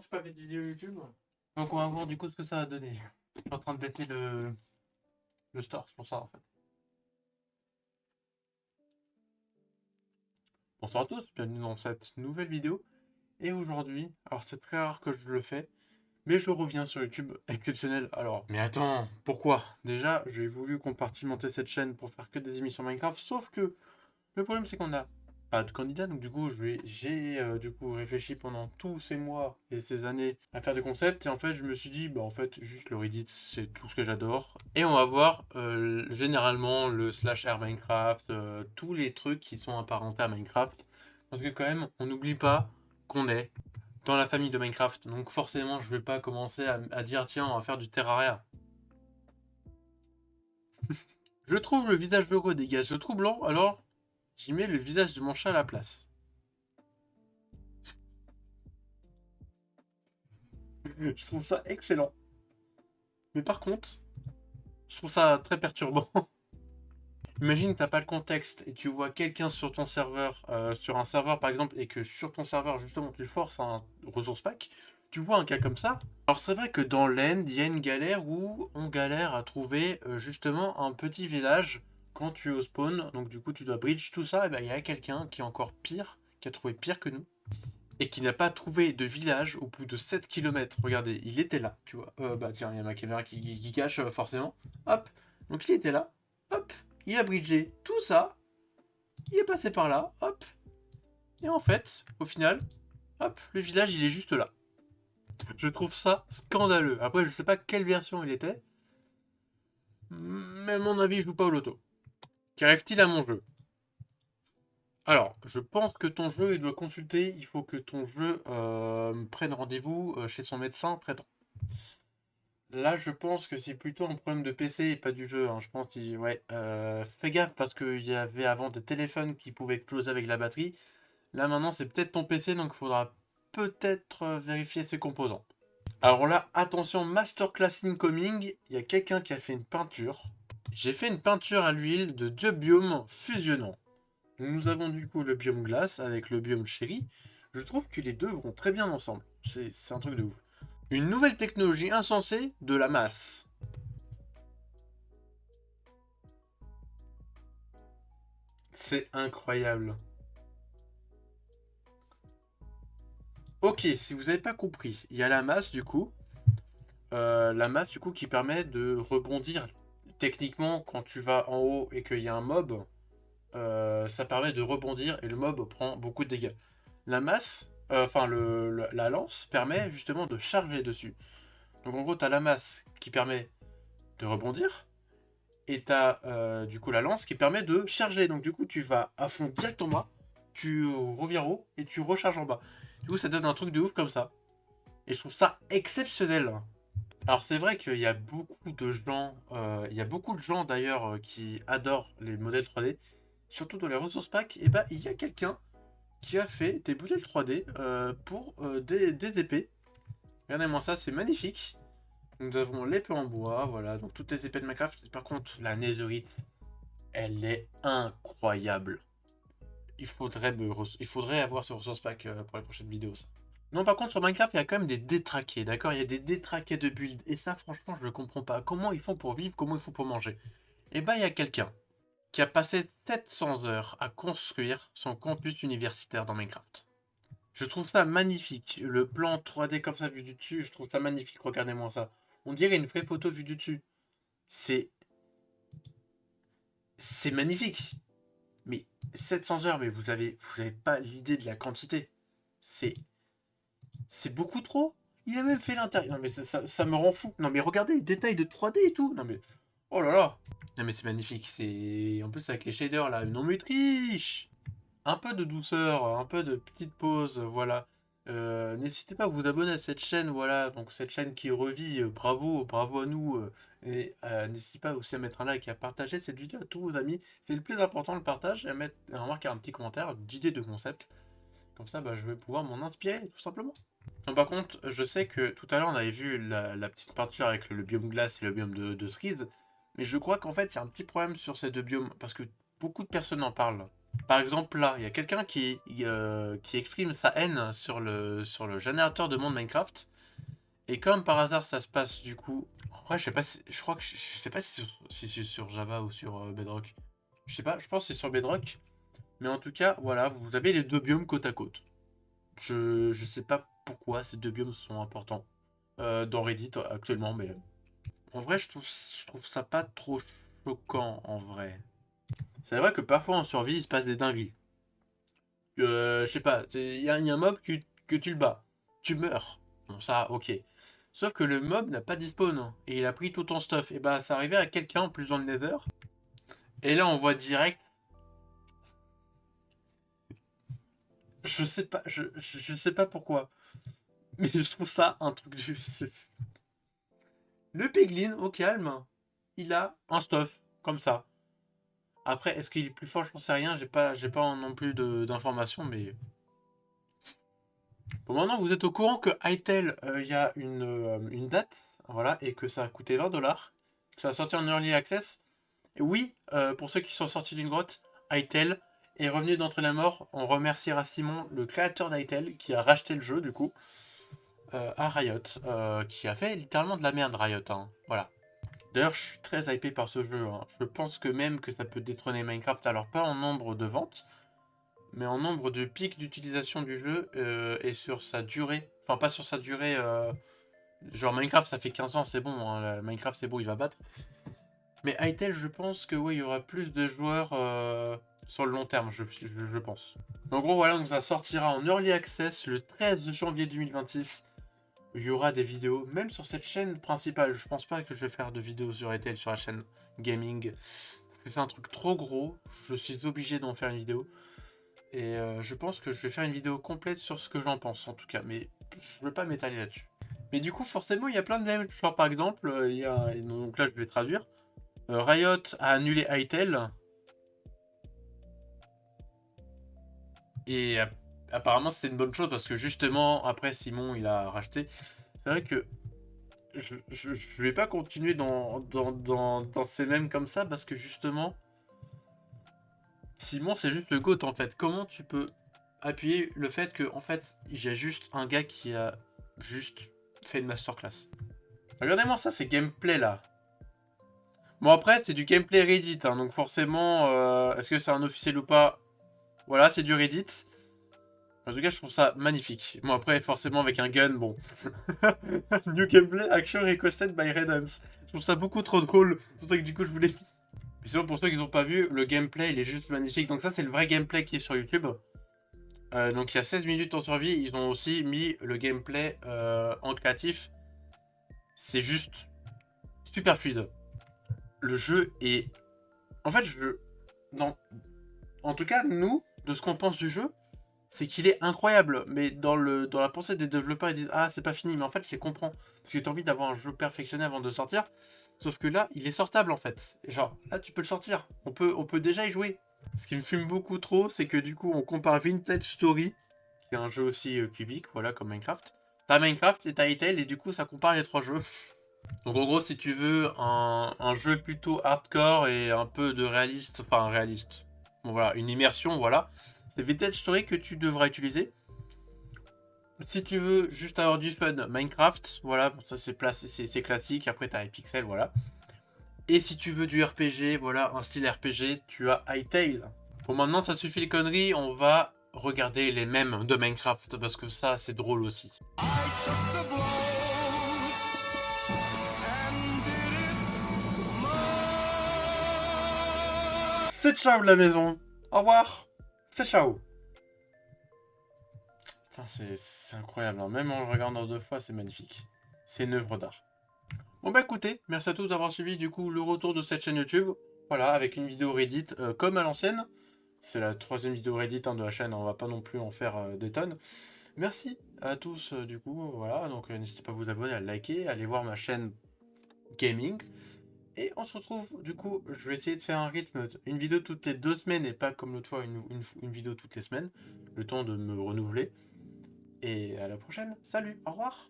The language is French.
j'ai pas fait de vidéo YouTube. Donc on va voir du coup ce que ça va donner. Je suis en train de baisser le store, c'est pour ça en fait. Bonsoir à tous, bienvenue dans cette nouvelle vidéo. Et aujourd'hui, alors c'est très rare que je le fais, mais je reviens sur YouTube, exceptionnel. Alors, mais attends, pourquoi? Déjà, j'ai voulu compartimenter cette chaîne pour faire que des émissions Minecraft, sauf que le problème c'est qu'on a pas de candidat, donc du coup j'ai du coup réfléchi pendant tous ces mois et ces années à faire des concepts, et en fait je me suis dit, bah en fait juste le Reddit c'est tout ce que j'adore, et on va voir généralement le slash R Minecraft, tous les trucs qui sont apparentés à Minecraft, parce que quand même on n'oublie pas qu'on est dans la famille de Minecraft, donc forcément je vais pas commencer à dire tiens on va faire du Terraria. Je trouve le visage heureux des gars se troublant, alors j'y mets le visage de mon chat à la place. Je trouve ça excellent. Mais par contre, je trouve ça très perturbant. Imagine t'as pas le contexte et tu vois quelqu'un sur ton serveur, sur un serveur par exemple, et que sur ton serveur justement tu forces un ressource pack, tu vois un cas comme ça. Alors c'est vrai que dans l'end, il y a une galère où on galère à trouver justement un petit village quand tu es au spawn, donc du coup tu dois bridge tout ça, et ben il y a quelqu'un qui est encore pire, qui a trouvé pire que nous, et qui n'a pas trouvé de village au bout de 7 kilomètres. Regardez, il était là, tu vois. Bah tiens, il y a ma caméra qui cache forcément. Hop, donc il était là. Hop, il a bridgé tout ça. Il est passé par là. Hop. Et en fait, au final, hop, le village, il est juste là. Je trouve ça scandaleux. Après, je sais pas quelle version il était. Mais à mon avis, je joue pas au loto. Qu'arrive-t-il à mon jeu? Alors, je pense que ton jeu, il doit consulter. Il faut que ton jeu prenne rendez-vous chez son médecin traitant. Là, je pense que c'est plutôt un problème de PC et pas du jeu, hein. Je pense qu'il... Ouais. Fais gaffe parce qu'il y avait avant des téléphones qui pouvaient exploser avec la batterie. Là, maintenant, c'est peut-être ton PC, donc il faudra peut-être vérifier ses composants. Alors là, attention, masterclass incoming. Il y a quelqu'un qui a fait une peinture. J'ai fait une peinture à l'huile de deux biomes fusionnants. Nous avons du coup le biome glace avec le biome chéri. Je trouve que les deux vont très bien ensemble. C'est un truc de ouf. Une nouvelle technologie insensée de la masse. C'est incroyable. Ok, si vous n'avez pas compris, il y a la masse du coup. La masse du coup qui permet de rebondir. Techniquement, quand tu vas en haut et qu'il y a un mob, ça permet de rebondir et le mob prend beaucoup de dégâts. La masse, enfin la lance, permet justement de charger dessus. Donc en gros, tu as la masse qui permet de rebondir. Et tu as du coup la lance qui permet de charger. Donc du coup, tu vas à fond direct en bas, tu reviens en haut et tu recharges en bas. Du coup, ça donne un truc de ouf comme ça. Et je trouve ça exceptionnel. Alors c'est vrai qu'il y a beaucoup de gens, d'ailleurs qui adorent les modèles 3D, surtout dans les ressources packs. Et bah il y a quelqu'un qui a fait des modèles 3D pour des épées. Regardez-moi ça, c'est magnifique. Nous avons l'épée en bois, voilà, donc toutes les épées de Minecraft. Par contre, la Netherite, elle est incroyable. Il faudrait avoir ce ressource pack pour la prochaine vidéo, ça. Non, par contre, sur Minecraft, il y a quand même des détraqués, d'accord? Il y a des détraqués de build. Et ça, franchement, je ne comprends pas. Comment ils font pour vivre? Comment ils font pour manger? Et bah, il y a quelqu'un qui a passé 700 heures à construire son campus universitaire dans Minecraft. Je trouve ça magnifique. Le plan 3D comme ça vu du dessus, je trouve ça magnifique. Regardez-moi ça. On dirait une vraie photo vue du dessus. C'est... C'est magnifique. Mais 700 heures, mais vous avez pas l'idée de la quantité. C'est C'est beaucoup trop. Il a même fait l'intérieur. Non mais ça me rend fou. Non mais regardez les détails de 3D et tout. Non mais... Oh là là. Non mais c'est magnifique. C'est... En plus avec les shaders là. Non mais triche. Un peu de douceur. Un peu de petite pause. Voilà. N'hésitez pas à vous abonner à cette chaîne. Voilà. Donc cette chaîne qui revit. Bravo. Bravo à nous. Et n'hésitez pas aussi à mettre un like et à partager cette vidéo à tous vos amis. C'est le plus important, le partage. Et à marquer un petit commentaire d'idées de concept. Comme ça, bah, je vais pouvoir m'en inspirer, tout simplement. Non, par contre, je sais que tout à l'heure, on avait vu la petite peinture avec le biome glace et le biome de cerise. Mais je crois qu'en fait, il y a un petit problème sur ces deux biomes. Parce que beaucoup de personnes en parlent. Par exemple, là, il y a quelqu'un qui exprime sa haine sur le générateur de monde Minecraft. Et comme par hasard, ça se passe du coup. En vrai, je sais pas si, je crois que je sais pas si c'est sur Java ou sur Bedrock. Je sais pas, je pense que c'est sur Bedrock. Mais en tout cas, voilà, vous avez les deux biomes côte à côte. Je sais pas pourquoi ces deux biomes sont importants dans Reddit actuellement, mais en vrai, je trouve ça pas trop choquant en vrai. C'est vrai que parfois en survie, il se passe des dingueries. Je sais pas, il y a un mob que tu le bats. Tu meurs. Bon, ça, ok. Sauf que le mob n'a pas de spawn, hein, et il a pris tout ton stuff. Et bah, ça arrivait à quelqu'un en plus dans le nether. Et là, on voit direct. Je sais pas, je sais pas pourquoi. Mais je trouve ça un truc du. Le piglin, au calme, il a un stuff, comme ça. Après, est-ce qu'il est plus fort? J'en sais rien. J'ai pas non plus d'informations, mais bon, maintenant, vous êtes au courant que Hytale, il y a une date, voilà, et que ça a coûté 20$, que ça a sorti en Early Access. Et oui, pour ceux qui sont sortis d'une grotte, Hytale est revenu d'entre les morts. On remerciera Simon, le créateur d'Hytale, qui a racheté le jeu, du coup, à Riot, qui a fait littéralement de la merde, Riot, hein, voilà. D'ailleurs, je suis très hypé par ce jeu, hein. Je pense que même que ça peut détrôner Minecraft, alors pas en nombre de ventes, mais en nombre de pics d'utilisation du jeu et sur sa durée. Enfin, pas sur sa durée. Genre Minecraft, ça fait 15 ans, c'est bon. Hein, Minecraft, c'est bon, il va battre. Mais Hytale, je pense que oui, il y aura plus de joueurs sur le long terme, je pense. En gros, voilà, donc ça sortira en Early Access le 13 janvier 2026. Il y aura des vidéos, même sur cette chaîne principale. Je pense pas que je vais faire de vidéos sur Hytale sur la chaîne gaming. Parce que c'est un truc trop gros. Je suis obligé d'en faire une vidéo. Et je pense que je vais faire une vidéo complète sur ce que j'en pense en tout cas, mais je ne veux pas m'étaler là-dessus. Mais du coup, forcément, il y a plein de mèmes. Genre, par exemple, il y a. Donc là, je vais traduire. Riot a annulé Hytale. Et apparemment, c'est une bonne chose parce que justement, après, Simon, il a racheté. C'est vrai que je vais pas continuer dans ces mèmes comme ça parce que justement, Simon, c'est juste le GOAT en fait. Comment tu peux appuyer le fait que, en fait, j'ai juste un gars qui a juste fait une masterclass. Regardez-moi ça, c'est gameplay là. Bon, après, c'est du gameplay Reddit, hein, donc forcément, est-ce que c'est un officiel ou pas? Voilà, c'est du Reddit. En tout cas, je trouve ça magnifique. Bon, après, forcément, avec un gun, bon. New gameplay action requested by Redance. Je trouve ça beaucoup trop drôle. C'est pour ça que du coup, je voulais. Mais sinon, pour ceux qui n'ont pas vu, le gameplay, il est juste magnifique. Donc, ça, c'est le vrai gameplay qui est sur YouTube. Donc il y a 16 minutes en survie, ils ont aussi mis le gameplay en créatif. C'est juste super fluide. Le jeu est... En fait, non. En tout cas, nous, de ce qu'on pense du jeu, c'est qu'il est incroyable. Mais dans la pensée des développeurs, ils disent «Ah, c'est pas fini». Mais en fait, je les comprends. Parce que tu as envie d'avoir un jeu perfectionné avant de sortir. Sauf que là, il est sortable en fait. Et genre, là, tu peux le sortir. On peut déjà y jouer. Ce qui me fume beaucoup trop, c'est que du coup, on compare Vintage Story, qui est un jeu aussi cubique, voilà, comme Minecraft. T'as Minecraft et t'as Hytale, et du coup, ça compare les trois jeux. Donc, en gros, si tu veux un jeu plutôt hardcore et un peu de réaliste, enfin, réaliste, bon, voilà, une immersion, voilà, c'est Vintage Story que tu devras utiliser. Si tu veux juste avoir du fun, Minecraft, voilà, bon, ça c'est classique, après t'as les pixels, voilà. Et si tu veux du RPG, voilà, un style RPG, tu as Hytale. Bon, maintenant, ça suffit les conneries, on va regarder les mèmes de Minecraft, parce que ça, c'est drôle aussi. C'est ciao la maison. Au revoir. C'est ciao. Putain, c'est incroyable, hein. Même en le regardant deux fois, c'est magnifique. C'est une œuvre d'art. Bon bah écoutez, merci à tous d'avoir suivi du coup le retour de cette chaîne YouTube. Voilà, avec une vidéo Reddit comme à l'ancienne. C'est la troisième vidéo Reddit de la chaîne, on va pas non plus en faire des tonnes. Merci à tous du coup, voilà, donc n'hésitez pas à vous abonner, à liker, à aller voir ma chaîne gaming. Et on se retrouve, du coup, je vais essayer de faire un rythme, une vidéo toutes les 2 semaines et pas comme l'autre fois, une vidéo toutes les semaines, le temps de me renouveler. Et à la prochaine, salut, au revoir.